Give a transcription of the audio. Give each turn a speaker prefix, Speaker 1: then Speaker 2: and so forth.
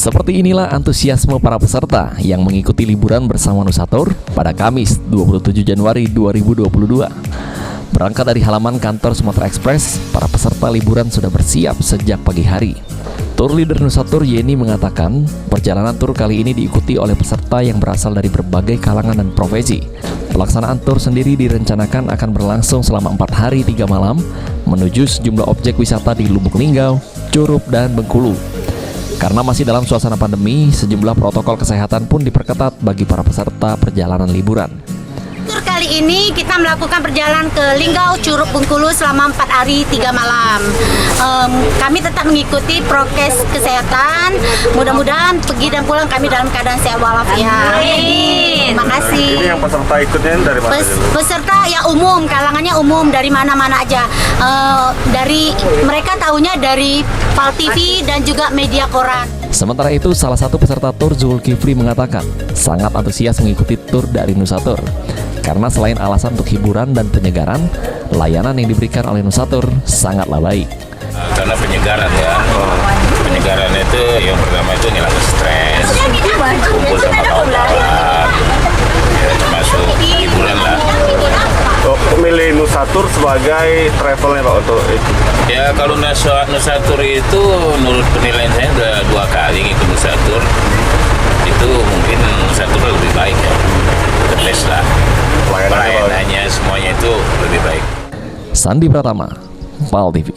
Speaker 1: Seperti inilah antusiasme para peserta yang mengikuti liburan bersama Nusatur pada Kamis 27 Januari 2022. Berangkat dari halaman kantor Sumatera Express, para peserta liburan sudah bersiap sejak pagi hari. Tour leader Nusatur Yeni mengatakan, perjalanan tur kali ini diikuti oleh peserta yang berasal dari berbagai kalangan dan profesi. Pelaksanaan tur sendiri direncanakan akan berlangsung selama 4 hari 3 malam menuju sejumlah objek wisata di Lubuk Linggau, Curup, dan Bengkulu. Karena masih dalam suasana pandemi, sejumlah protokol kesehatan pun diperketat bagi para peserta perjalanan liburan.
Speaker 2: Tur kali ini kita melakukan perjalanan ke Linggau, Curup, Bengkulu selama 4 hari 3 malam. Kami tetap mengikuti prokes kesehatan. Mudah-mudahan pergi dan pulang kami dalam keadaan sehat walafiat. Amin. Terima kasih.
Speaker 3: Ini yang peserta ikutnya dari mana?
Speaker 2: Peserta ya umum, kalangannya umum dari mana-mana aja. Dari mereka tahunya dari PAL TV dan juga media koran.
Speaker 1: Sementara itu, salah satu peserta tur, Zulkifli, mengatakan sangat antusias mengikuti tur dari Nusatur. Karena selain alasan untuk hiburan dan penyegaran, layanan yang diberikan oleh Nusatur sangatlah baik.
Speaker 4: Karena penyegaran ya, penyegaran itu yang pertama itu ngilangin stres, kumpul sama kawan-kawan, ya, termasuk hiburan lah.
Speaker 3: Memilih Nusatur sebagai travelnya Pak untuk itu?
Speaker 4: Ya kalau Nusatur itu menurut penilaian saya udah 2 kali ngikut Nusatur, itu mungkin Nusatur lebih baik ya, the best lah. Pelayanannya semuanya itu lebih baik.
Speaker 1: Sandi Pratama, PAL TV.